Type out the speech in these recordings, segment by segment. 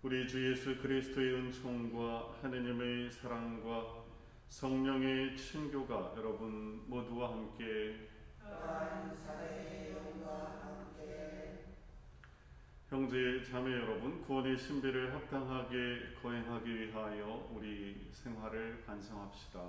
우리 주 예수 그리스도의 은총과 하느님의 사랑과 성령의 친교가 여러분 모두와 함께 형제 자매 여러분, 구원의 신비를 합당하게 거행하기 위하여 우리 생활을 반성합시다.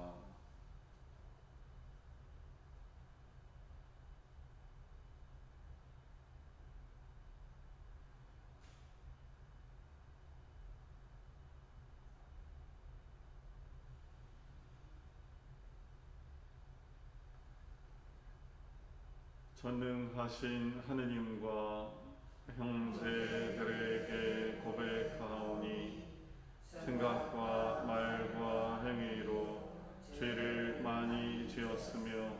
전능하신 하느님과 형제들에게 고백하오니 생각과 말과 행위로 죄를 많이 지었으며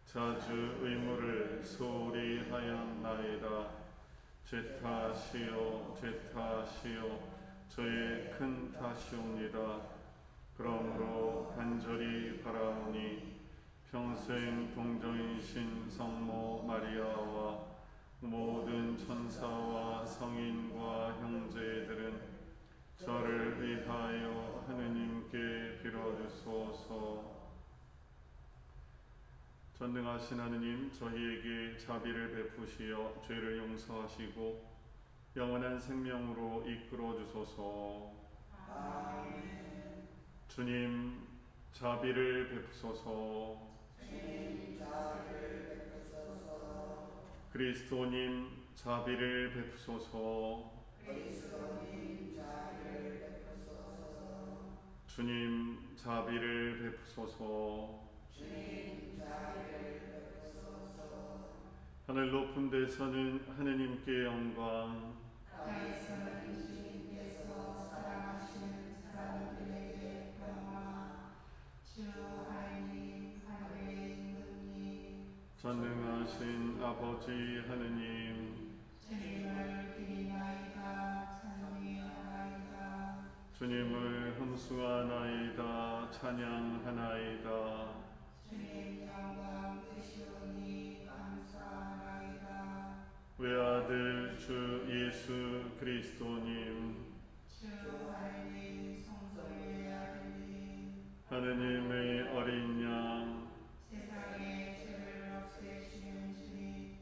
자주 의무를 소홀히 하였나이다. 제 탓이요 제 탓이요 저의 큰 탓이옵니다. 그러므로 간절히 바라오니 평생 동정이신 성모 마리아와 모든 천사와 성인과 형제들은 저를 위하여 하느님께 빌어주소서. 전능하신 하느님, 저희에게 자비를 베푸시어 죄를 용서하시고 영원한 생명으로 이끌어 주소서. 아멘. 주님, 자비를 베푸소서. 그리스도님, 자비를 베푸소서. 주님, 자비를 베푸소서. 하늘 높은 데서는 하느님께 영광, 땅에서는 주님께서 사랑하시는 사람들에게 평화. 주 하나님, 하늘에 있는 전능하신 아버지 하느님, 주님을 기리나이다. 찬미하나이다. 주님을 흠수하나이다. 찬양하나이다. 주님 영광 되시오니 감사하나이다. 외아들 주 예수 그리스도님, 주 하나님, 성소의 아들님, 하느님의 어린 양, 세상의 죄를 없애시는 주님,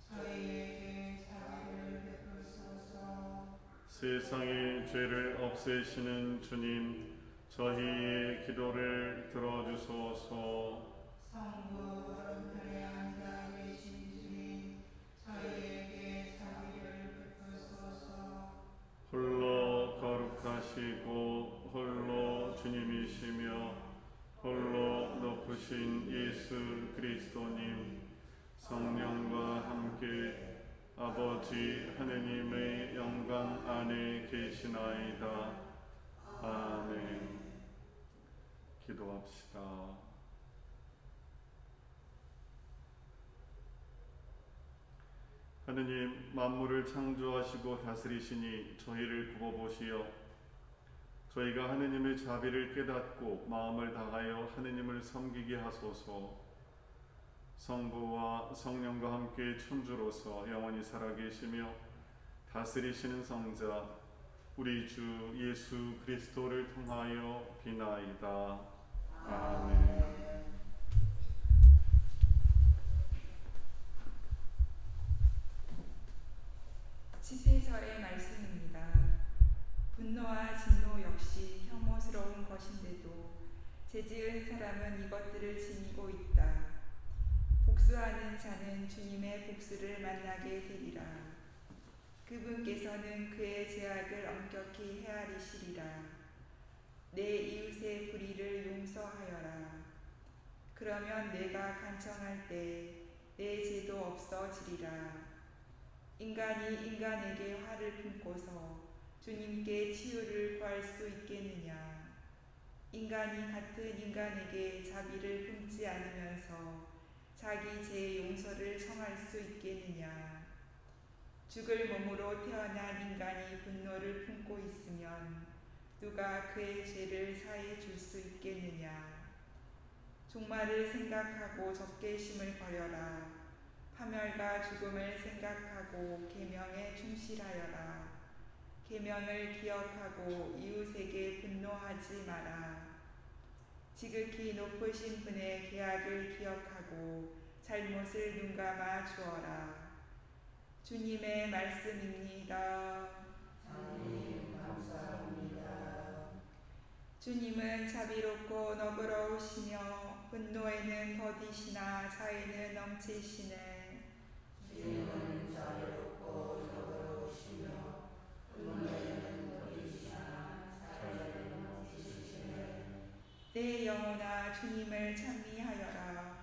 저희에게 자비를 베푸소서. 세상의 죄를 없애시는 주님, 저희의 기도를 들어주소서. 성부 오른편에 앉아 계신 주님, 저희에게 자비를 베푸소서. 홀로 거룩하시고 홀로 주님이시며 홀로 높으신 예수 그리스도님, 성령과 함께 아버지 하느님의 영광 안에 계시나이다. 아멘. 기도합시다. 하느님, 만물을 창조하시고 다스리시니 저희를 굽어보시어 저희가 하느님의 자비를 깨닫고 마음을 다하여 하느님을 섬기게 하소서. 성부와 성령과 함께 천주로서 영원히 살아계시며 다스리시는 성자 우리 주 예수 그리스도를 통하여 비나이다. 아멘. 시편서의 말씀입니다. 분노와 진노 역시 혐오스러운 것인데도 죄지은 사람은 이것들을 지니고 있다. 복수하는 자는 주님의 복수를 만나게 되리라. 그분께서는 그의 죄악을 엄격히 헤아리시리라. 내 이웃의 불의를 용서하여라. 그러면 내가 간청할 때 내 죄도 없어지리라. 인간이 인간에게 화를 품고서 주님께 치유를 구할 수 있겠느냐? 인간이 같은 인간에게 자비를 품지 않으면서 자기 죄의 용서를 청할 수 있겠느냐? 죽을 몸으로 태어난 인간이 분노를 품고 있으면 누가 그의 죄를 사해 줄 수 있겠느냐? 종말을 생각하고 적개심을 버려라. 파멸과 죽음을 생각하고 계명에 충실하여라. 계명을 기억하고 이웃에게 분노하지 마라. 지극히 높으신 분의 계약을 기억하고 잘못을 눈감아 주어라. 주님의 말씀입니다. 하나님 감사합니다. 주님은 자비롭고 너그러우시며 분노에는 더디시나 자애는 넘치시네. 주님은 자비롭고 너그러우시며 분노에는 더디시나 자애는 넘치시네. 내 영혼아 주님을 찬미하여라.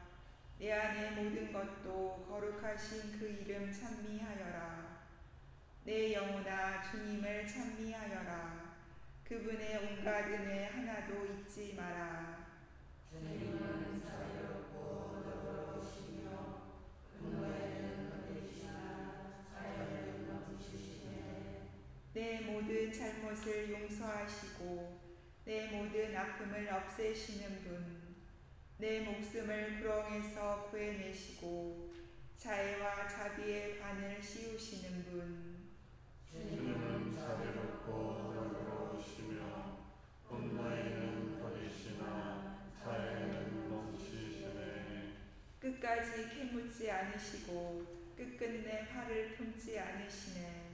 내 안의 모든 것도 거룩하신 그 이름 찬미하여라. 내 영혼아 주님을 찬미하여라. 그분의 온갖 은혜 하나도 잊지 마라. 주님은 자비롭고 너그러우시며 분노에는 더디시나 자애는 넘치시네. 내 모든 잘못을 용서하시고 내 모든 아픔을 없애시는 분, 내 목숨을 구렁에서 구해내시고 자애와 자비의 반을 씌우시는 분, 주님은 자비롭고 너그러우시며 분노에는 더디시나 자애는 넘치시네. 끝까지 캐묻지 않으시고 끝끝내 화를 품지 않으시네.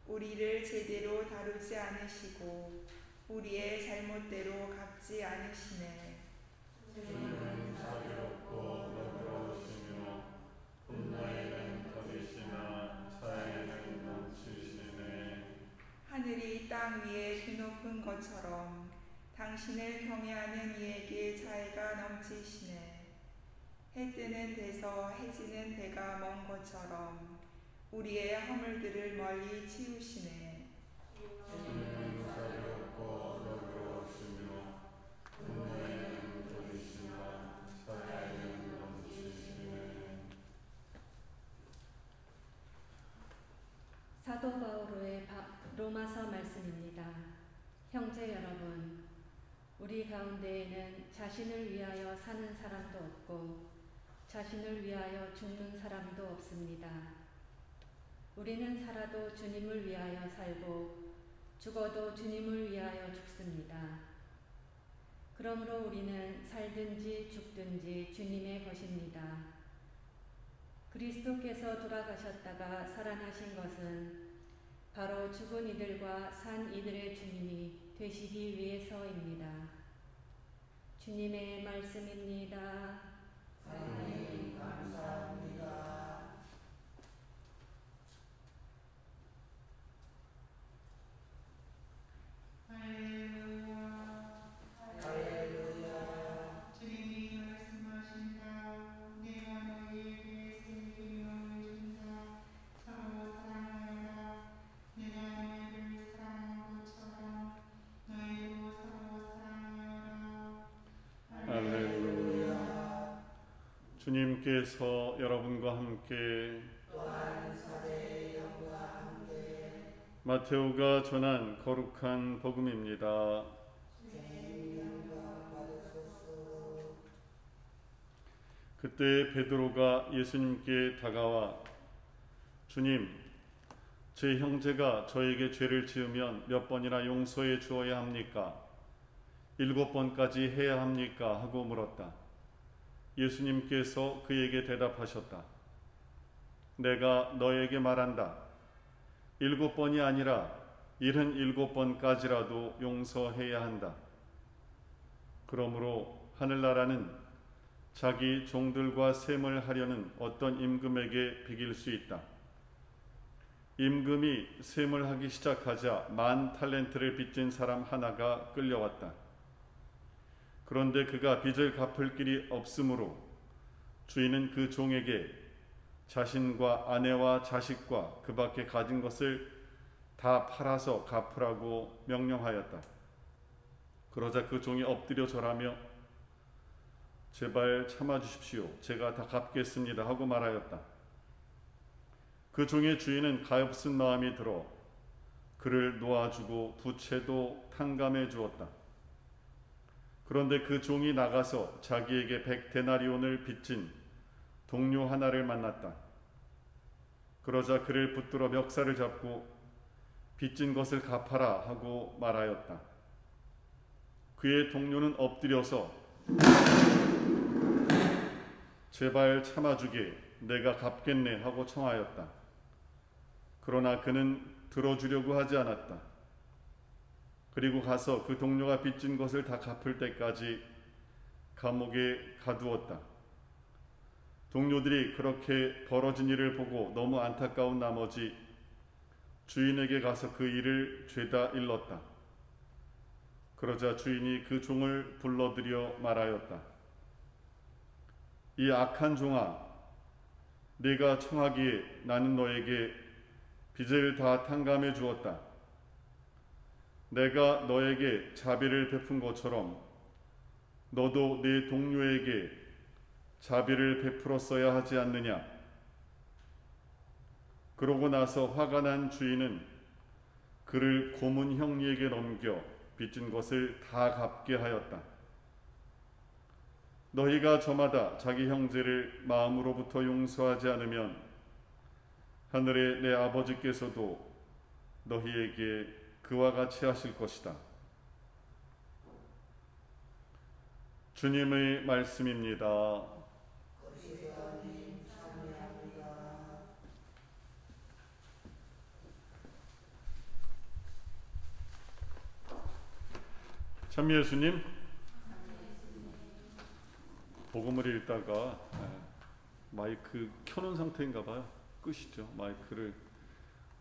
우리를 제대로 다루지 않으시고 우리의 잘못대로 갚지 않으시네. 주님은 자비롭고 너그러우시며 분노에는 더디시나 자애는 넘치시네. 하늘이 땅 위에 드높은 것처럼 당신을 경외하는 이에게 자애가 넘치시네. 해 뜨는 데서 해지는 데가 먼 것처럼 우리의 허물들을 멀리 치우시네. 주님은 자비롭고 너그러우시며 분노에는 더디시나 자애는 넘치시네. 사도 바오로의 로마서 말씀입니다. 형제 여러분, 우리 가운데에는 자신을 위하여 사는 사람도 없고 자신을 위하여 죽는 사람도 없습니다. 우리는 살아도 주님을 위하여 살고 죽어도 주님을 위하여 죽습니다. 그러므로 우리는 살든지 죽든지 주님의 것입니다. 그리스도께서 돌아가셨다가 살아나신 것은 바로 죽은 이들과 산 이들의 주님이 되시기 위해서입니다. 주님의 말씀입니다. 하나님 감사합니다. 할렐루야. 할렐루야. 주님이 말씀하신다. 내가 너희에게 새 계명을 준다. 서로 사랑하여라. 내가 너희를 사랑한 것처럼 너희도 서로 사랑하여라. 할렐루야. 주님께서 여러분과 함께 또한 사제의 영과 함께 마테오가 전한 거룩한 복음입니다. 주님 영광 받으소서. 그때 베드로가 예수님께 다가와 주님, 제 형제가 저에게 죄를 지으면 몇 번이나 용서해 주어야 합니까? 7번까지 해야 합니까? 하고 물었다. 예수님께서 그에게 대답하셨다. 내가 너에게 말한다. 7번이 아니라 77번까지라도 용서해야 한다. 그러므로 하늘나라는 자기 종들과 셈을 하려는 어떤 임금에게 비길 수 있다. 임금이 셈을 하기 시작하자 10,000달란트를 빚진 사람 하나가 끌려왔다. 그런데 그가 빚을 갚을 길이 없으므로 주인은 그 종에게 자신과 아내와 자식과 그 밖에 가진 것을 다 팔아서 갚으라고 명령하였다. 그러자 그 종이 엎드려 절하며 제발 참아주십시오. 제가 다 갚겠습니다 하고 말하였다. 그 종의 주인은 가엾은 마음이 들어 그를 놓아주고 부채도 탕감해 주었다. 그런데 그 종이 나가서 자기에게 100데나리온을 빚진 동료 하나를 만났다. 그러자 그를 붙들어 멱살을 잡고 빚진 것을 갚아라 하고 말하였다. 그의 동료는 엎드려서 제발 참아주게, 내가 갚겠네 하고 청하였다. 그러나 그는 들어주려고 하지 않았다. 그리고 가서 그 동료가 빚진 것을 다 갚을 때까지 감옥에 가두었다. 동료들이 그렇게 벌어진 일을 보고 너무 안타까운 나머지 주인에게 가서 그 일을 죄다 일렀다. 그러자 주인이 그 종을 불러들여 말하였다. 이 악한 종아, 네가 청하기에 나는 너에게 빚을 다 탕감해 주었다. 내가 너에게 자비를 베푼 것처럼 너도 네 동료에게 자비를 베풀었어야 하지 않느냐. 그러고 나서 화가 난 주인은 그를 고문 형리에게 넘겨 빚진 것을 다 갚게 하였다. 너희가 저마다 자기 형제를 마음으로부터 용서하지 않으면 하늘의 내 아버지께서도 너희에게 그와 같이 하실 것이다. 주님의 말씀입니다. 참 예수님, 복음을 읽다가 마이크 켜놓은 상태인가 봐요. 끄시죠. 마이크를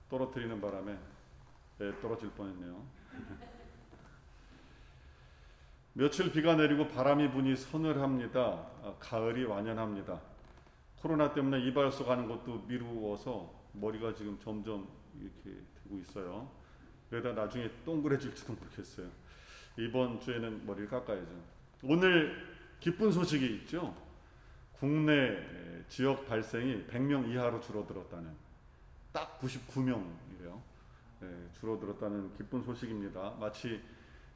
떨어뜨리는 바람에 떨어질 뻔했네요. 며칠 비가 내리고 바람이 부니 서늘합니다. 가을이 완연합니다. 코로나 때문에 이발소 가는 것도 미루어서 머리가 지금 점점 이렇게 되고 있어요. 그러다 나중에 동그래질지도 모르겠어요. 이번 주에는 머리를 깎아야죠. 오늘 기쁜 소식이 있죠. 국내 지역 발생이 100명 이하로 줄어들었다는, 딱 99명이래요. 줄어들었다는 기쁜 소식입니다. 마치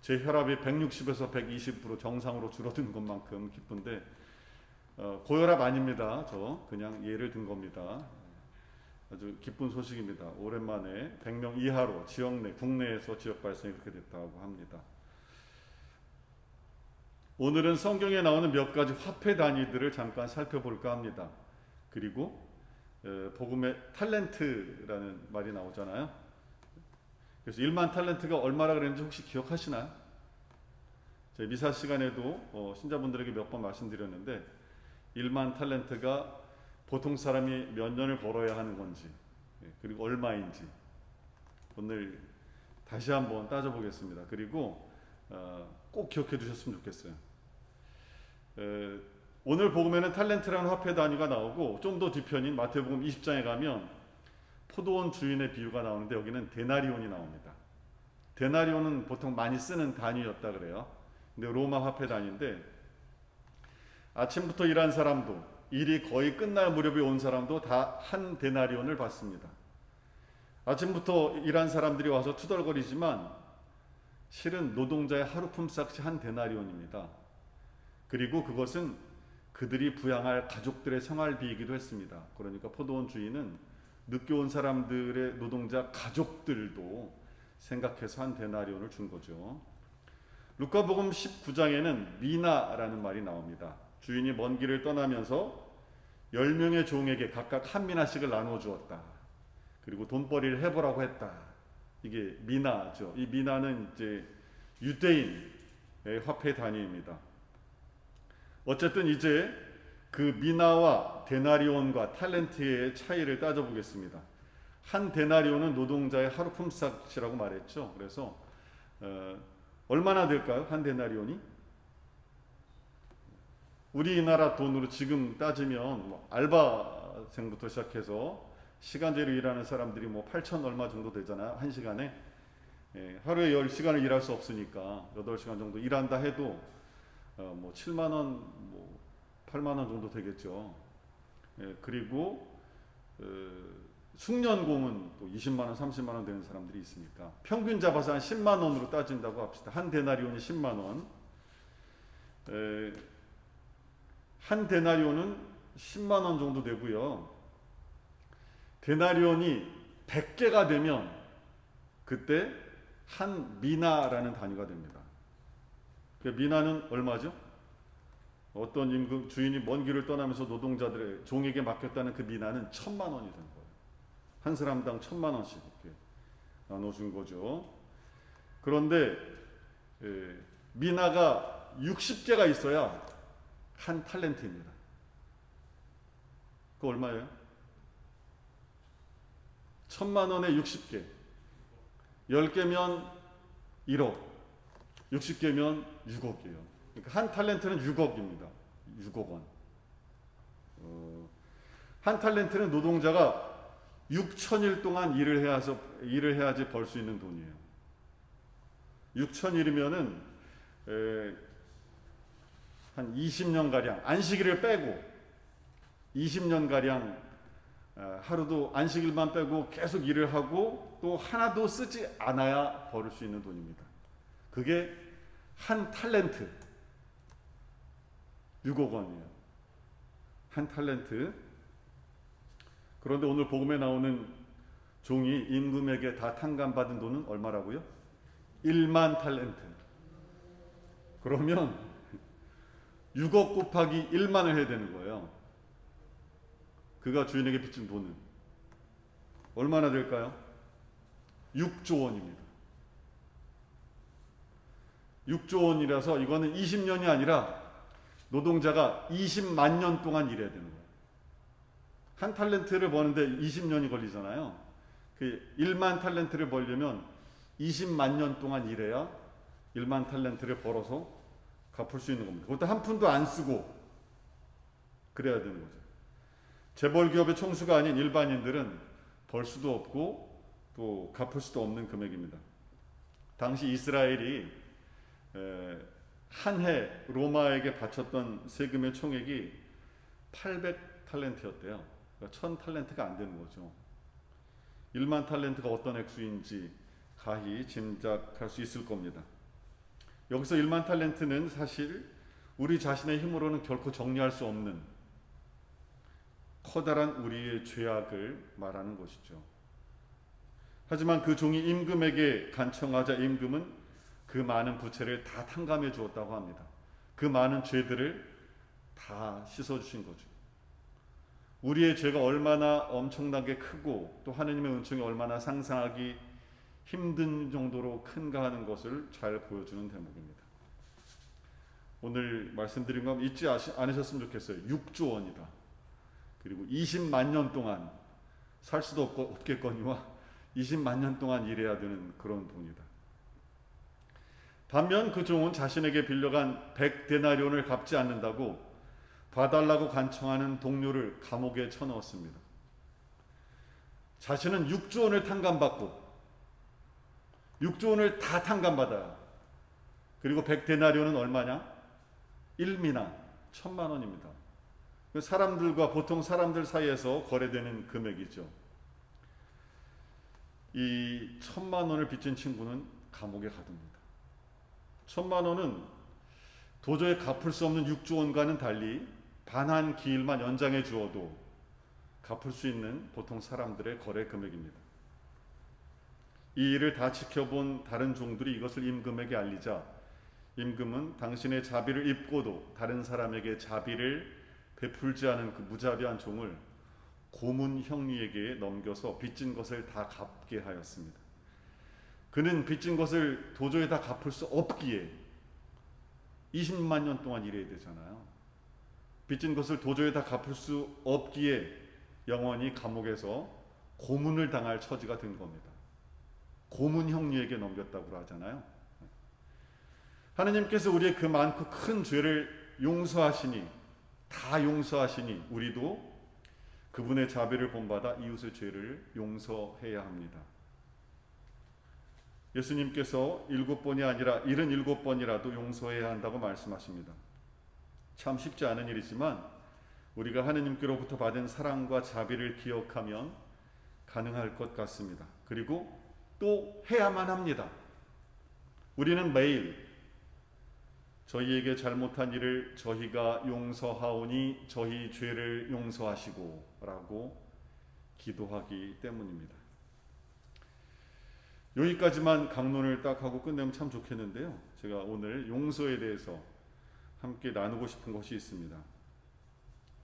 제 혈압이 160에서 120으로 정상으로 줄어든 것만큼 기쁜데 고혈압 아닙니다. 저 그냥 예를 든 겁니다. 아주 기쁜 소식입니다. 오랜만에 100명 이하로 지역 내, 국내에서 지역 발생이 그렇게 됐다고 합니다. 오늘은 성경에 나오는 몇 가지 화폐 단위들을 잠깐 살펴볼까 합니다. 그리고 복음의 탤런트라는 말이 나오잖아요. 그래서 1만 탤런트가 얼마나 그랬는지 혹시 기억하시나요? 저희 미사 시간에도 신자분들에게 몇 번 말씀드렸는데 1만 탤런트가 보통 사람이 몇 년을 벌어야 하는 건지, 그리고 얼마인지 오늘 다시 한번 따져보겠습니다. 그리고 꼭 기억해 두셨으면 좋겠어요. 오늘 복음에는 탤런트라는 화폐 단위가 나오고 좀 더 뒤편인 마태복음 20장에 가면 포도원 주인의 비유가 나오는데 여기는 데나리온이 나옵니다. 데나리온은 보통 많이 쓰는 단위였다 그래요. 근데 로마 화폐 단위인데 아침부터 일한 사람도, 일이 거의 끝날 무렵에 온 사람도 다 한 데나리온을 받습니다. 아침부터 일한 사람들이 와서 투덜거리지만 실은 노동자의 하루 품삯이 한 데나리온입니다. 그리고 그것은 그들이 부양할 가족들의 생활비이기도 했습니다. 그러니까 포도원 주인은 늦게 온 사람들의 노동자 가족들도 생각해서 한 데나리온을 준 거죠. 루카복음 19장에는 미나라는 말이 나옵니다. 주인이 먼 길을 떠나면서 10명의 종에게 각각 한 미나씩을 나눠 주었다. 그리고 돈벌이를 해보라고 했다. 이게 미나죠. 이 미나는 이제 유대인의 화폐 단위입니다. 어쨌든 이제 그 미나와 데나리온과 탤런트의 차이를 따져보겠습니다. 한 데나리온은 노동자의 하루 품삯이라고 말했죠. 그래서 얼마나 될까요? 한 데나리온이? 우리나라 돈으로 지금 따지면 뭐 알바생부터 시작해서 시간제로 일하는 사람들이 뭐 8천 얼마 정도 되잖아요. 한 시간에. 하루에 10시간을 일할 수 없으니까 8시간 정도 일한다 해도 뭐 7만 원, 뭐 8만 원 정도 되겠죠. 그리고 숙련공은 또 20만 원, 30만 원 되는 사람들이 있으니까 평균 잡아서 한 10만 원으로 따진다고 합시다. 한 데나리온이 10만 원. 한 데나리온은 10만 원 정도 되고요. 데나리온이 100개가 되면 그때 한 미나라는 단위가 됩니다. 그 미나는 얼마죠? 어떤 임금 주인이 먼 길을 떠나면서 노동자들의 종에게 맡겼다는 그 미나는 1,000만 원이 된 거예요. 한 사람당 1,000만 원씩 이렇게 나눠준 거죠. 그런데 미나가 60개가 있어야 한 탈렌트입니다. 그거 얼마예요? 1,000만 원에 60개. 10개면 1억. 60개면 6억이에요. 그러니까 한 탈렌트는 6억입니다. 6억 원. 한 탈렌트는 노동자가 6,000일 동안 일을 해야지 벌 수 있는 돈이에요. 6,000일이면은 한 20년가량, 안식일을 빼고 20년가량 하루도 안식일만 빼고 계속 일을 하고 또 하나도 쓰지 않아야 벌을 수 있는 돈입니다. 그게 한 탈렌트 6억 원이에요. 한 탈렌트. 그런데 오늘 복음에 나오는 종이 임금에게 다 탕감받은 돈은 얼마라고요? 1만 탈렌트. 그러면 6억 곱하기 1만을 해야 되는 거예요. 그가 주인에게 빚진 돈은 얼마나 될까요? 6조 원입니다. 6조 원이라서 이거는 20년이 아니라 노동자가 20만 년 동안 일해야 되는 거예요. 한 탈렌트를 버는데 20년이 걸리잖아요. 그 1만 탈렌트를 벌려면 20만 년 동안 일해야 1만 탈렌트를 벌어서 갚을 수 있는 겁니다. 그것도 한 푼도 안 쓰고 그래야 되는 거죠. 재벌 기업의 총수가 아닌 일반인들은 벌 수도 없고 또 갚을 수도 없는 금액입니다. 당시 이스라엘이 한 해 로마에게 바쳤던 세금의 총액이 800탈렌트였대요. 그러니까 1000탈렌트가 안 되는 거죠. 1만 탈렌트가 어떤 액수인지 가히 짐작할 수 있을 겁니다. 여기서 1만 탈렌트는 사실 우리 자신의 힘으로는 결코 정리할 수 없는 커다란 우리의 죄악을 말하는 것이죠. 하지만 그 종이 임금에게 간청하자 임금은 그 많은 부채를 다 탕감해 주었다고 합니다. 그 많은 죄들을 다 씻어주신 거죠. 우리의 죄가 얼마나 엄청나게 크고 또 하느님의 은총이 얼마나 상상하기 힘든 정도로 큰가 하는 것을 잘 보여주는 대목입니다. 오늘 말씀드린 건 잊지 않으셨으면 좋겠어요. 6조 원이다. 그리고 20만 년 동안 살 수도 없겠거니와 20만 년 동안 일해야 되는 그런 돈이다. 반면 그 종은 자신에게 빌려간 100데나리온을 갚지 않는다고 봐달라고 간청하는 동료를 감옥에 쳐넣었습니다. 자신은 6조 원을 탕감받고 6조 원을 다 탕감받아요. 그리고 100데나리온은 얼마냐? 1미나 1,000만 원입니다. 사람들과 보통 사람들 사이에서 거래되는 금액이죠. 이 1,000만 원을 빚진 친구는 감옥에 가둡니다. 1,000만 원은 도저히 갚을 수 없는 6조 원과는 달리 반환 기일만 연장해 주어도 갚을 수 있는 보통 사람들의 거래 금액입니다. 이 일을 다 지켜본 다른 종들이 이것을 임금에게 알리자 임금은 당신의 자비를 입고도 다른 사람에게 자비를 베풀지 않은 그 무자비한 종을 고문 형리에게 넘겨서 빚진 것을 다 갚게 하였습니다. 그는 빚진 것을 도저히 다 갚을 수 없기에 20만 년 동안 일해야 되잖아요. 빚진 것을 도저히 다 갚을 수 없기에 영원히 감옥에서 고문을 당할 처지가 된 겁니다. 고문 형리에게 넘겼다고 하잖아요. 하느님께서 우리의 그 많고 큰 죄를 용서하시니 다 용서하시니 우리도 그분의 자비를 본받아 이웃의 죄를 용서해야 합니다. 예수님께서 7번이 아니라 77번이라도 용서해야 한다고 말씀하십니다. 참 쉽지 않은 일이지만 우리가 하느님께로부터 받은 사랑과 자비를 기억하면 가능할 것 같습니다. 그리고 또 해야만 합니다. 우리는 매일 저희에게 잘못한 일을 저희가 용서하오니 저희 죄를 용서하시고 라고 기도하기 때문입니다. 여기까지만 강론을 딱 하고 끝내면 참 좋겠는데요. 제가 오늘 용서에 대해서 함께 나누고 싶은 것이 있습니다.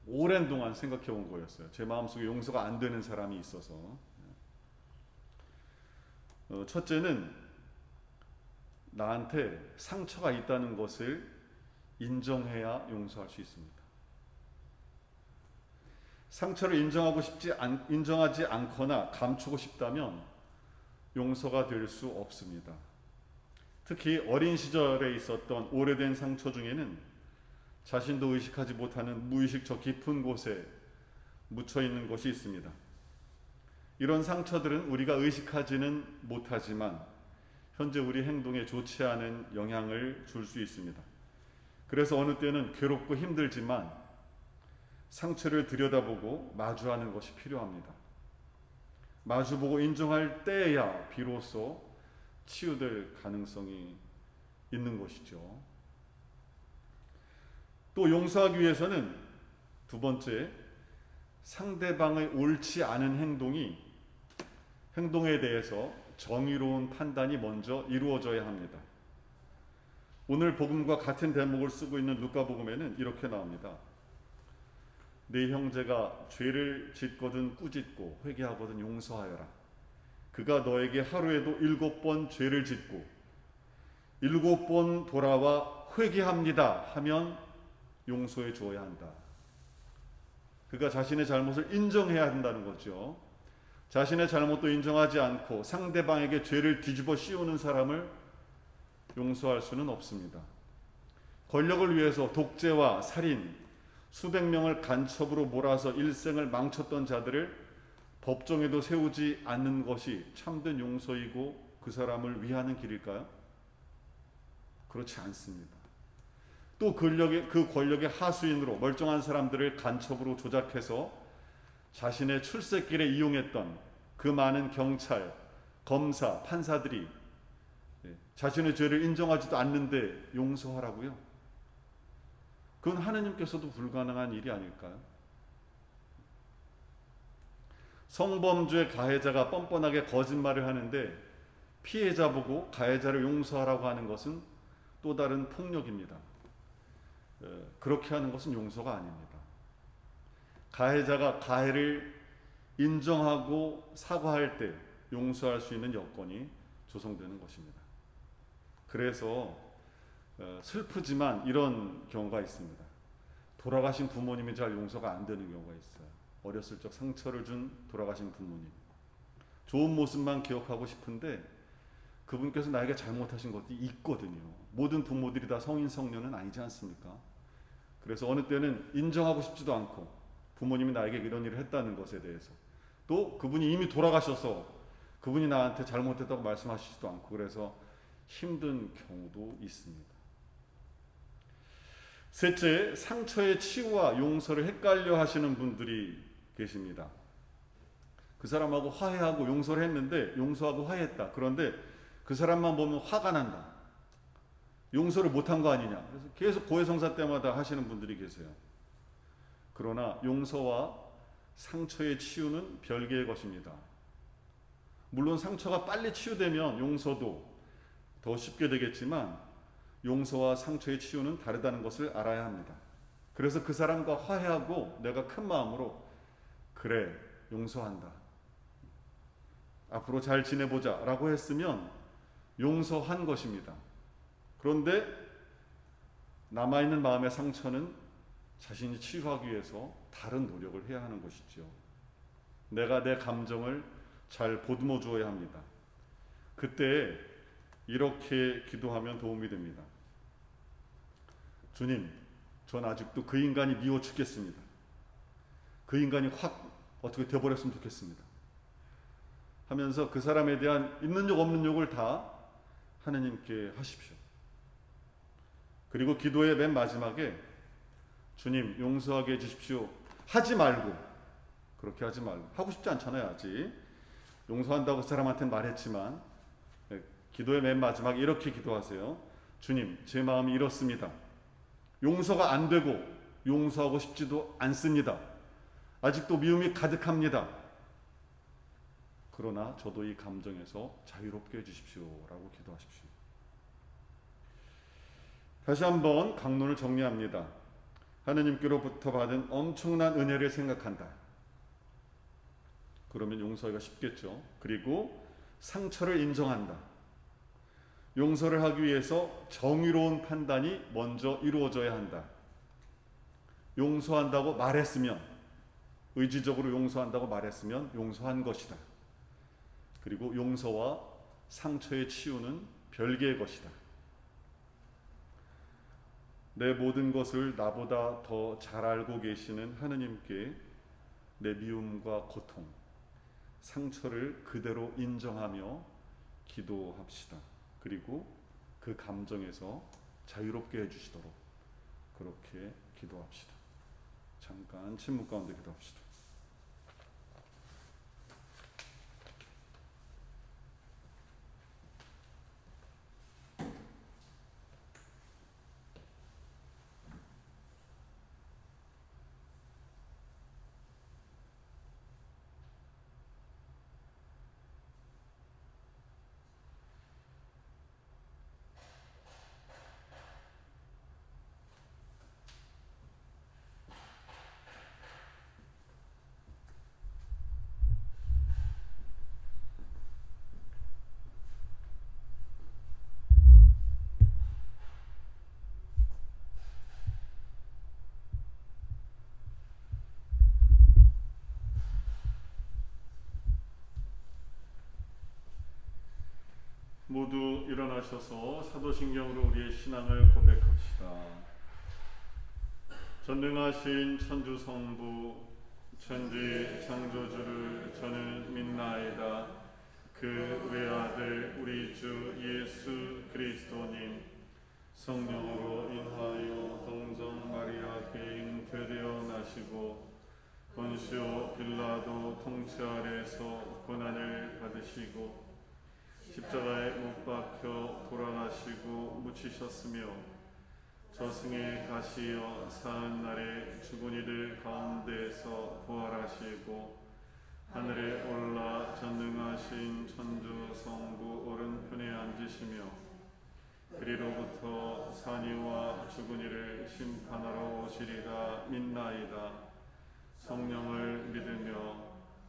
오랜 동안 생각해 온 거였어요. 제 마음속에 용서가 안 되는 사람이 있어서. 첫째는 나한테 상처가 있다는 것을 인정해야 용서할 수 있습니다. 상처를 인정하지 않거나 감추고 싶다면 용서가 될 수 없습니다. 특히 어린 시절에 있었던 오래된 상처 중에는 자신도 의식하지 못하는 무의식 저 깊은 곳에 묻혀 있는 것이 있습니다. 이런 상처들은 우리가 의식하지는 못하지만 현재 우리 행동에 좋지 않은 영향을 줄 수 있습니다. 그래서 어느 때는 괴롭고 힘들지만 상처를 들여다보고 마주하는 것이 필요합니다. 마주보고 인정할 때야 비로소 치유될 가능성이 있는 것이죠. 또 용서하기 위해서는 두 번째, 상대방의 옳지 않은 행동에 대해서 정의로운 판단이 먼저 이루어져야 합니다. 오늘 복음과 같은 대목을 쓰고 있는 루카복음에는 이렇게 나옵니다. 네 형제가 죄를 짓거든 꾸짖고 회개하거든 용서하여라. 그가 너에게 하루에도 7번 죄를 짓고 7번 돌아와 회개합니다 하면 용서해 주어야 한다. 그가 자신의 잘못을 인정해야 한다는 거죠. 자신의 잘못도 인정하지 않고 상대방에게 죄를 뒤집어 씌우는 사람을 용서할 수는 없습니다. 권력을 위해서 독재와 살인, 수백 명을 간첩으로 몰아서 일생을 망쳤던 자들을 법정에도 세우지 않는 것이 참된 용서이고 그 사람을 위하는 길일까요? 그렇지 않습니다. 또 그 권력의 하수인으로 멀쩡한 사람들을 간첩으로 조작해서 자신의 출세길에 이용했던 그 많은 경찰, 검사, 판사들이 자신의 죄를 인정하지도 않는데 용서하라고요? 그건 하느님께서도 불가능한 일이 아닐까요? 성범죄 가해자가 뻔뻔하게 거짓말을 하는데 피해자 보고 가해자를 용서하라고 하는 것은 또 다른 폭력입니다. 그렇게 하는 것은 용서가 아닙니다. 가해자가 가해를 인정하고 사과할 때 용서할 수 있는 여건이 조성되는 것입니다. 그래서 슬프지만 이런 경우가 있습니다. 돌아가신 부모님이 잘 용서가 안 되는 경우가 있어요. 어렸을 적 상처를 준 돌아가신 부모님. 좋은 모습만 기억하고 싶은데 그분께서 나에게 잘못하신 것이 있거든요. 모든 부모들이 다 성인 성녀는 아니지 않습니까? 그래서 어느 때는 인정하고 싶지도 않고 부모님이 나에게 이런 일을 했다는 것에 대해서, 또 그분이 이미 돌아가셔서 그분이 나한테 잘못했다고 말씀하시지도 않고, 그래서 힘든 경우도 있습니다. 셋째, 상처의 치유와 용서를 헷갈려 하시는 분들이 계십니다. 그 사람하고 화해하고 용서를 했는데, 용서하고 화해했다. 그런데 그 사람만 보면 화가 난다. 용서를 못한 거 아니냐. 그래서 계속 고해성사 때마다 하시는 분들이 계세요. 그러나 용서와 상처의 치유는 별개의 것입니다. 물론 상처가 빨리 치유되면 용서도 더 쉽게 되겠지만 용서와 상처의 치유는 다르다는 것을 알아야 합니다. 그래서 그 사람과 화해하고 내가 큰 마음으로 그래, 용서한다, 앞으로 잘 지내보자 라고 했으면 용서한 것입니다. 그런데 남아있는 마음의 상처는 자신이 치유하기 위해서 다른 노력을 해야 하는 것이죠. 내가 내 감정을 잘 보듬어 주어야 합니다. 그때 이렇게 기도하면 도움이 됩니다. 주님, 전 아직도 그 인간이 미워 죽겠습니다. 그 인간이 확 어떻게 돼버렸으면 좋겠습니다. 하면서 그 사람에 대한 있는 욕 없는 욕을 다 하느님께 하십시오. 그리고 기도의 맨 마지막에 주님 용서하게 해주십시오 하지 말고, 그렇게 하지 말고, 하고 싶지 않잖아요. 아직 용서한다고 그 사람한테는 말했지만 기도의 맨 마지막에 이렇게 기도하세요. 주님, 제 마음이 이렇습니다. 용서가 안 되고 용서하고 싶지도 않습니다. 아직도 미움이 가득합니다. 그러나 저도 이 감정에서 자유롭게 해주십시오라고 기도하십시오. 다시 한번 강론을 정리합니다. 하느님께로부터 받은 엄청난 은혜를 생각한다. 그러면 용서하기가 쉽겠죠. 그리고 상처를 인정한다. 용서를 하기 위해서 정의로운 판단이 먼저 이루어져야 한다. 용서한다고 말했으면, 의지적으로 용서한다고 말했으면 용서한 것이다. 그리고 용서와 상처의 치유는 별개의 것이다. 내 모든 것을 나보다 더 잘 알고 계시는 하느님께 내 미움과 고통, 상처를 그대로 인정하며 기도합시다. 그리고 그 감정에서 자유롭게 해주시도록 그렇게 기도합시다. 잠깐 침묵 가운데 기도합시다. 모두 일어나셔서 사도신경으로 우리의 신앙을 고백합시다. 전능하신 천주성부 천지 창조주를 저는 믿나이다. 그 외아들 우리 주 예수 그리스도님 성령으로 인하여 동정 마리아께 잉태되어 나시고 본시오 빌라도 통치 아래서 고난을 받으시고 십자가에 못 박혀 돌아가시고 묻히셨으며 저승에 가시어 사흘 날에 죽은 이들 가운데에서 부활하시고 하늘에 올라 전능하신 천주 성부 오른편에 앉으시며 그리로부터 산이와 죽은 이를 심판하러 오시리라 믿나이다. 성령을 믿으며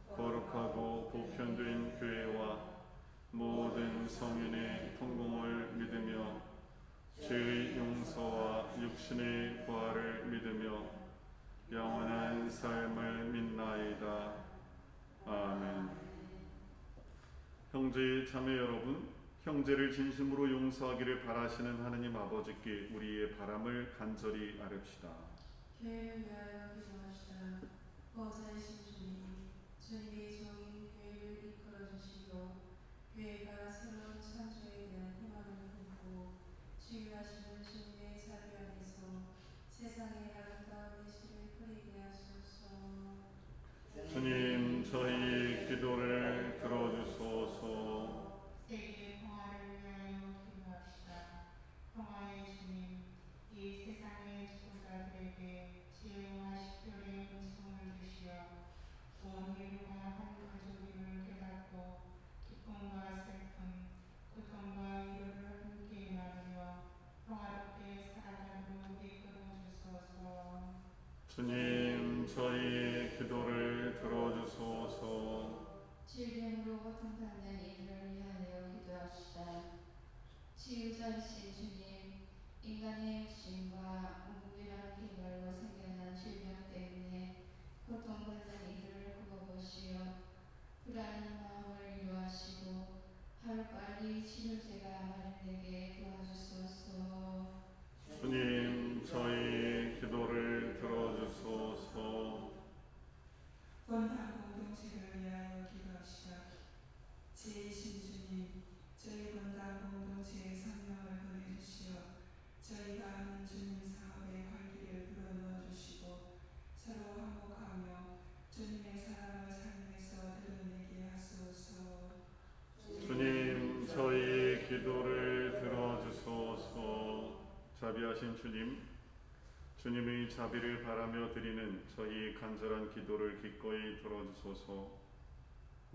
거룩하고 보편된 교회와 모든 성인의 통공을 믿으며 죄의 용서와 육신의 부활을 믿으며 영원한 삶을 믿나이다. 아멘. 형제 자매 여러분, 형제를 진심으로 용서하기를 바라시는 하느님 아버지께 우리의 바람을 간절히 아뢰읍시다. 교회를 위하여 기도하시다. 보호자이신 주님, 주님의 종인 교회를 이끌어 주시고 교회가 새로운 창조에 대한 희망을 품고 치유하시는 주님의 자비 안에서 세상의 아름다운 예시를 뿌리게 하소서. 주님, 저희 기도를 들어주소서. 세계의 평화를 위하여 기도합시다. 평화의 주님, 이 세상의 지도자들에게 지혜와 식별의 은총을 주시어 온 인류가 한 가족임을 깨닫고 기쁨과 슬픔, 고통과 위로를 함께 나누며 평화롭게 살아가도록 이끌어 주소서. 주님, 저희 기도를 들어주소서. 질병으로 고통받는 이들을 위하여 기도합시다. 치유자이신 주님, 인간의 욕심과 무분별한 개발로 생겨난 질병 때문에 고통받는 이들을 굽어보시어 불안한 마음을 위로하시고 하루빨리 치료제가 마련되게 도와주소서. 주님, 저희 기도를 들어주소서. 본당 공동체를 위하여 기도합시다. 지혜이신 주님, 저희 본당 공동체의 성령을 보내주시어 저희가 하는 주님 사업의 활기를 불어넣어 주시고 서로 화목하며 주님의 사랑을 삶에서 드러내게 하소서. 주님, 저희 기도를 들어주소서. 자비하신 주님, 주님의 자비를 바라며 드리는 저희 간절한 기도를 기꺼이 들어주소서.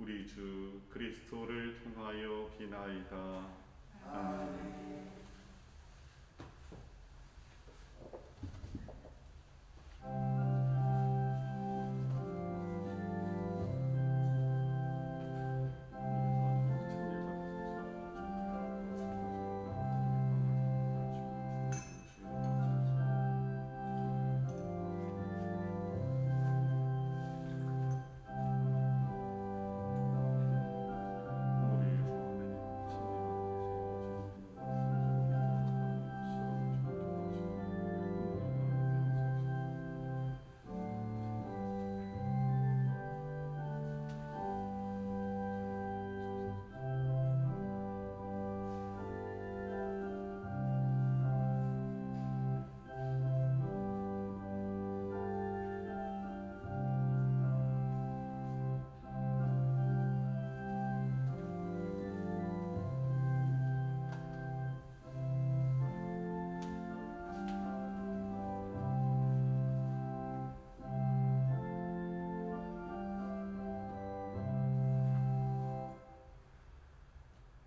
우리 주 그리스도를 통하여 비나이다. 아멘.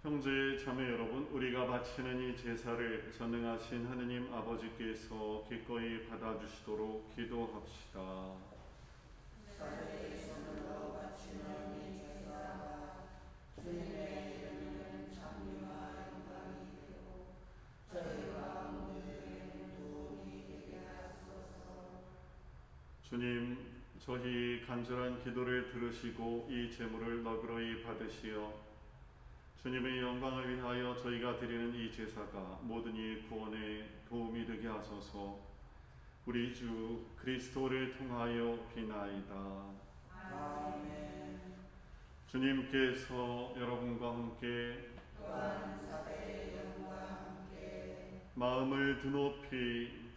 형제 자매 여러분, 우리가 바치는 이 제사를 전능하신 하느님 아버지께서 기꺼이 받아주시도록 기도합시다. 주님, 저희 간절한 기도를 들으시고 이 제물을 너그러이 받으시어 주님의 영광을 위하여 저희가 드리는 이 제사가 모든 이 구원에 도움이 되게 하소서. 우리 주 그리스도를 통하여 비나이다. 아멘. 주님께서 여러분과 함께 마음을 드높이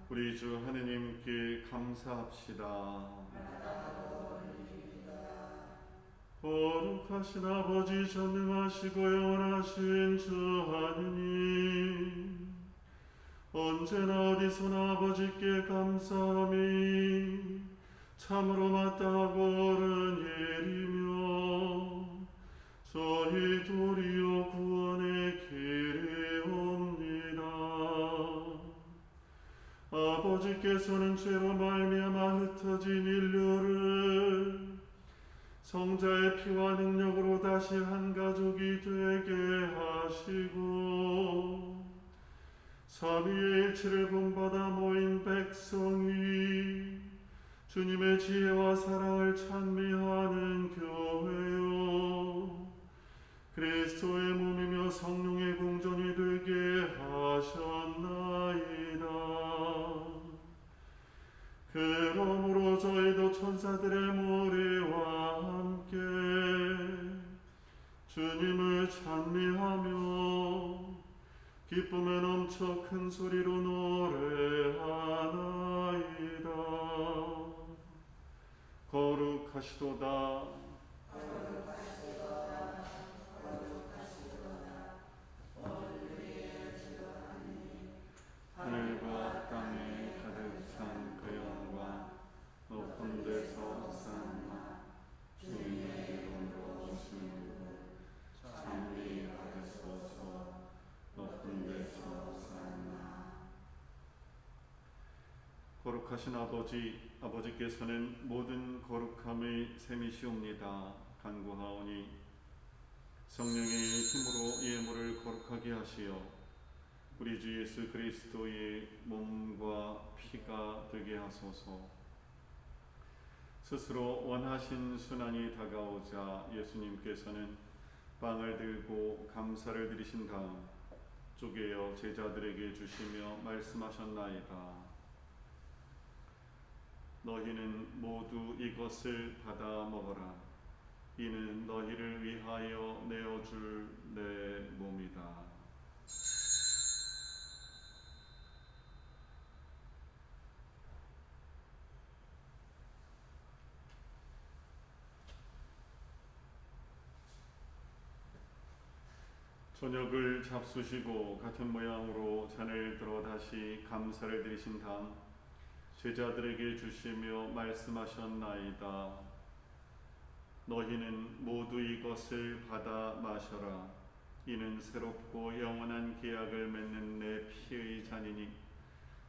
우리 주 하느님께 감사합시다. 거룩하신 아버지, 전능하시고 영원하신 주 하느님, 언제나 어디서나 아버지께 감사함이 참으로 마땅하고 옳은 일이며 저희 도리어 구원의 길이옵니다. 아버지께서는 죄로 말미암아 흩어진 인류를 성자의 피와 능력으로 다시 한 가족이 되게 하시고 삼위일체를 본받아 모인 백성이 주님의 지혜와 사랑을 찬미하는 교회요 그리스도의 몸이며 성령의 공전이 되게 하셨나이다. 그러므로 저희도 천사들의 무리와 함께 주님을 찬미하며 기쁨에 넘쳐 큰 소리로 노래하나이다. 거룩하시도다. 하늘과 땅에 가득 찬 그 영광 높은 데서 산 주님의 이름으로 오신 분 찬미 받으소서. 높은 데서 산 거룩하신 아버지께서는 모든 거룩함의 셈이시옵니다. 간구하오니 성령의 힘으로 예물을 거룩하게 하시어 우리 주 예수 그리스도의 몸과 피가 되게 하소서. 스스로 원하신 순환이 다가오자 예수님께서는 빵을 들고 감사를 드리신 다음 쪼개어 제자들에게 주시며 말씀하셨나이다. 너희는 모두 이것을 받아 먹어라. 이는 너희를 위하여 내어줄 내 몸이다. 저녁을 잡수시고 같은 모양으로 잔을 들어 다시 감사를 드리신 다음 제자들에게 주시며 말씀하셨나이다. 너희는 모두 이것을 받아 마셔라. 이는 새롭고 영원한 계약을 맺는 내 피의 잔이니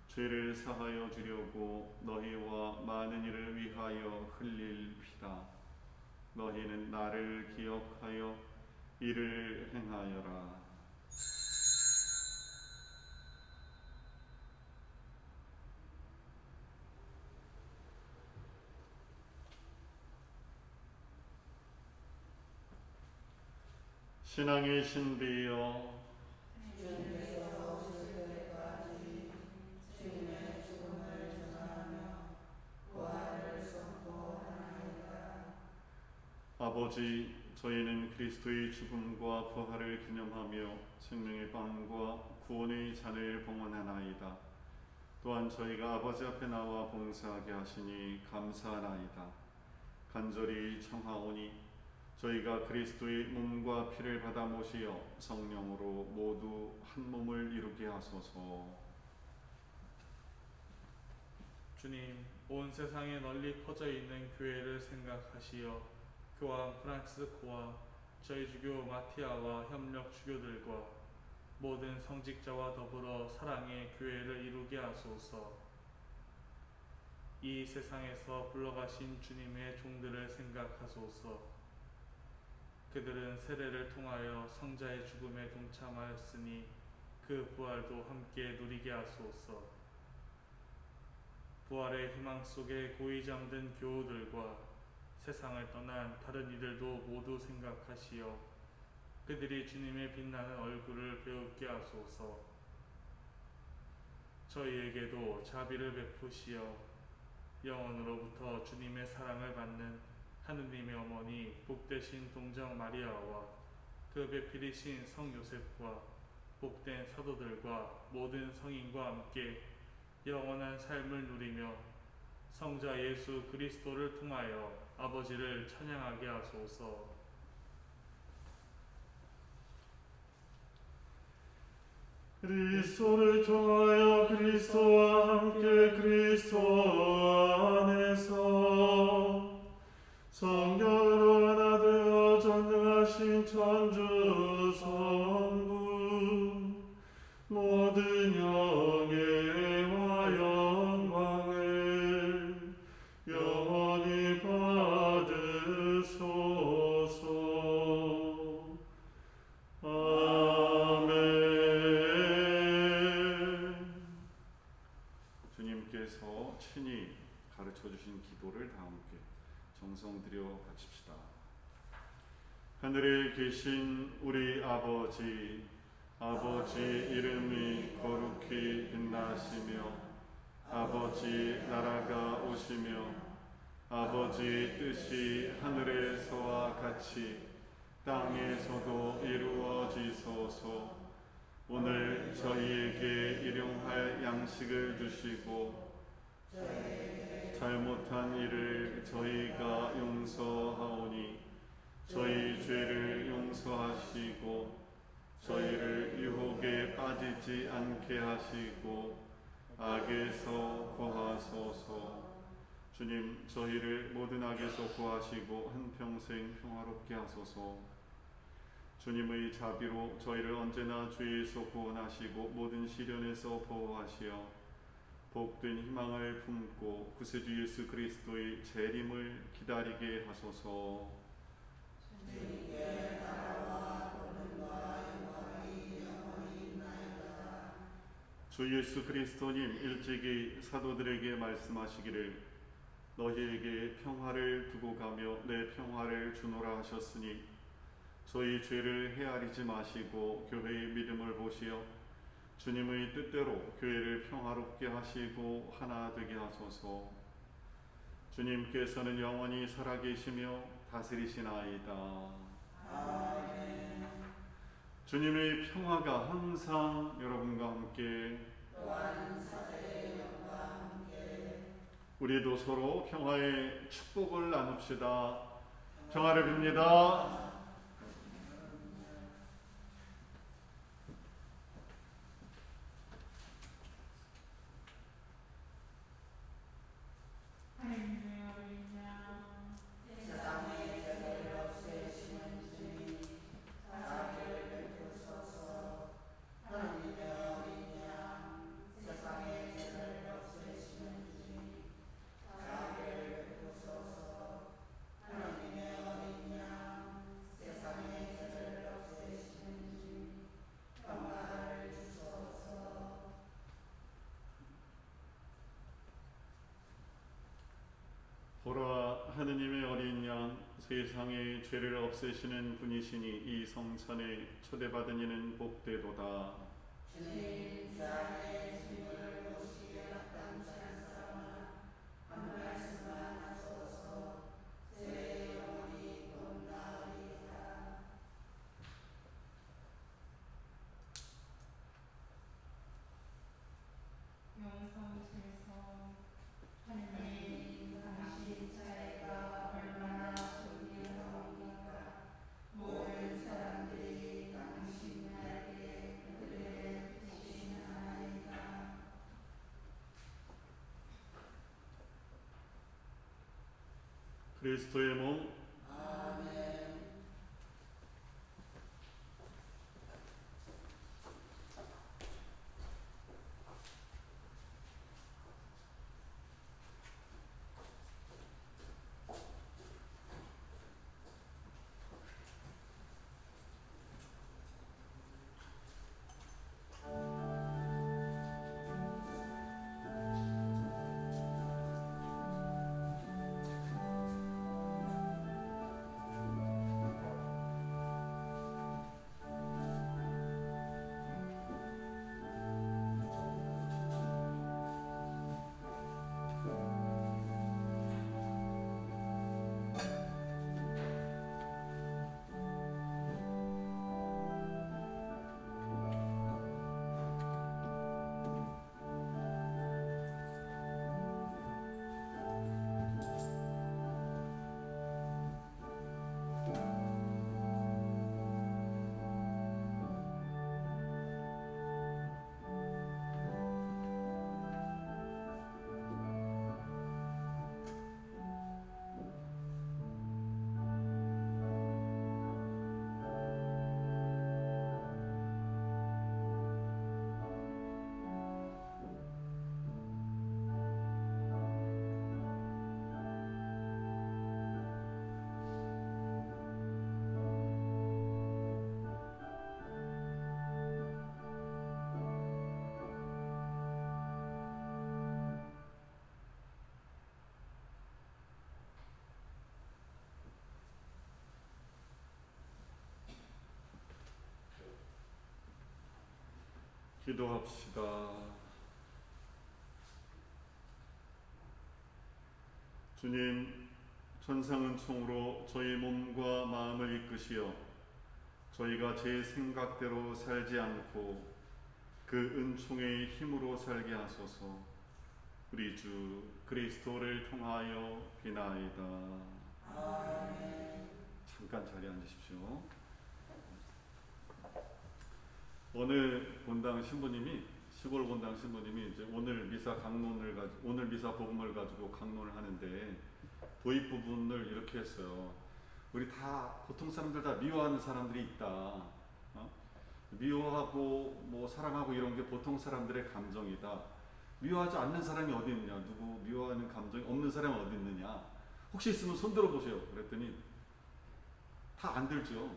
죄를 사하여 주려고 너희와 많은 이를 위하여 흘릴 피다. 너희는 나를 기억하여 이를 행하여라. 신앙의 신비여, 주님께서 오실 때까지 주님의 죽음을 전하며 부활을 선포하나이다. 아버지, 저희는 그리스도의 죽음과 부활을 기념하며 생명의 빵과 구원의 잔을 봉헌하나이다. 또한 저희가 아버지 앞에 나와 봉사하게 하시니 감사하나이다. 간절히 청하오니 저희가 그리스도의 몸과 피를 받아 모시어 성령으로 모두 한 몸을 이루게 하소서. 주님, 온 세상에 널리 퍼져 있는 교회를 생각하시어 교황 프란치스코와 저희 주교 마티아와 협력 주교들과 모든 성직자와 더불어 사랑의 교회를 이루게 하소서. 이 세상에서 불러가신 주님의 종들을 생각하소서. 그들은 세례를 통하여 성자의 죽음에 동참하였으니 그 부활도 함께 누리게 하소서. 부활의 희망 속에 고이 잠든 교우들과 세상을 떠난 다른 이들도 모두 생각하시어 그들이 주님의 빛나는 얼굴을 배우게 하소서. 저희에게도 자비를 베푸시어 영원으로부터 주님의 사랑을 받는 하느님의 어머니 복되신 동정 마리아와 그 배필이신 성 요셉과 복된 사도들과 모든 성인과 함께 영원한 삶을 누리며 성자 예수 그리스도를 통하여 아버지를 찬양하게 하소서. 그리스도를 통하여 그리스도와 함께 그리스도 안에서 성령으로 하나 되어 전능하신 천주 성부 모든 영예와 영광을 영원히 받으소서. 주님께서 친히 가르쳐 주신 기도를 다 함께 정성 들여 바칩시다. 하늘에 계신 우리 아버지, 아버지 이름이 거룩히 빛나시며 아버지 나라가 오시며 아버지 뜻이 하늘에서와 같이 땅에서도 이루어지소서. 오늘 저희에게 일용할 양식을 주시고 잘못한 일을 저희가 용서하오니 저희 죄를 용서하시고 저희를 유혹에 빠지지 않게 하시고 악에서 구하소서. 주님, 저희를 모든 악에서 구하시고 한평생 평화롭게 하소서. 주님의 자비로 저희를 언제나 죄에서 구원하시고 모든 시련에서 보호하시어 복된 희망을 품고 구세주 예수 그리스도의 재림을 기다리게 하소서. 주님께 나라와 권능과 영광이 영원히 있나이다. 주 예수 그리스도님 일찍이 사도들에게 말씀하시기를 너희에게 평화를 두고 가며 내 평화를 주노라 하셨으니 저희 죄를 헤아리지 마시고 교회의 믿음을 보시어 주님의 뜻대로 교회를 평화롭게 하시고 하나 되게 하소서. 주님께서는 영원히 살아계시며 다스리시나이다. 아멘. 주님의 평화가 항상 여러분과 함께 또한 사제의 영과 함께 우리도 서로 평화의 축복을 나눕시다. 평화를 빕니다. 하나님의 어린 양 세상의 죄를 세상의 죄를 없애시는 분이시니 이 성찬에 초대받은 이는 복되도다. 주님 주 안에 주님을 모시게 마땅치 않은 사람아 한 말씀만 하소서. 제 영혼이 돕나오리이다. 영성실성 하느님 당신 자애가 얼마나 존귀하옵니까. 모든 사람들이 당신 날개 그들을 대신하나이다. 그리스도의 몸 아멘. 기도합시다. 주님, 천상은총으로 저희 몸과 마음을 이끄시어 저희가 제 생각대로 살지 않고 그 은총의 힘으로 살게 하소서. 우리 주 그리스도를 통하여 비나이다. 아멘. 잠깐 자리에 앉으십시오. 오늘 본당 신부님이, 시골 본당 신부님이 이제 오늘 미사 복음을 가지고 강론을 하는데 도입 부분을 이렇게 했어요. 우리 다 보통 사람들 다 미워하는 사람들이 있다. 미워하고 뭐 사랑하고 이런 게 보통 사람들의 감정이다. 미워하지 않는 사람이 어디 있느냐? 누구 미워하는 감정이 없는 사람이 어디 있느냐? 혹시 있으면 손 들어 보세요. 그랬더니 다 안 들죠.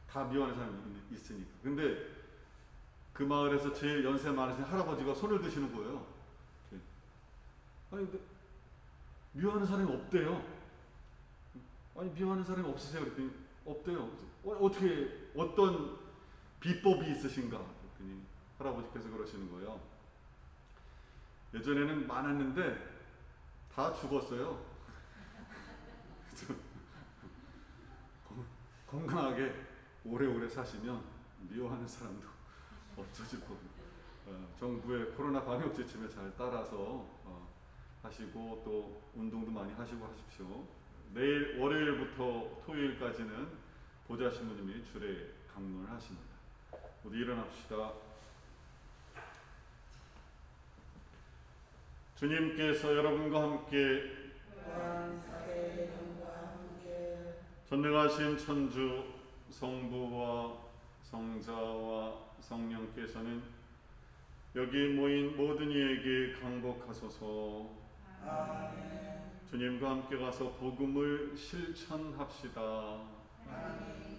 다 미워하는 사람이 있으니까. 근데 그 마을에서 제일 연세 많으신 할아버지가 손을 드시는 거예요. 아니 근데 미워하는 사람이 없대요. 아니 미워하는 사람이 없으세요? 그랬더니 없대요. 어떻게 어떤 비법이 있으신가? 그랬더니 할아버지께서 그러시는 거예요. 예전에는 많았는데 다 죽었어요. 건강하게 오래오래 사시면 미워하는 사람도 없어질 겁니다. 정부의 코로나 방역 지침에 잘 따라서 하시고 또 운동도 많이 하시고 하십시오. 내일 월요일부터 토요일까지는 보좌 신부님이 주례 강론을 하십니다. 모두 일어납시다. 주님께서 여러분과 함께 전능하신 천주 성부와 성자와 성령께서는 여기 모인 모든 이에게 강복하소서. 아멘. 주님과 함께 가서 복음을 실천합시다. 아멘.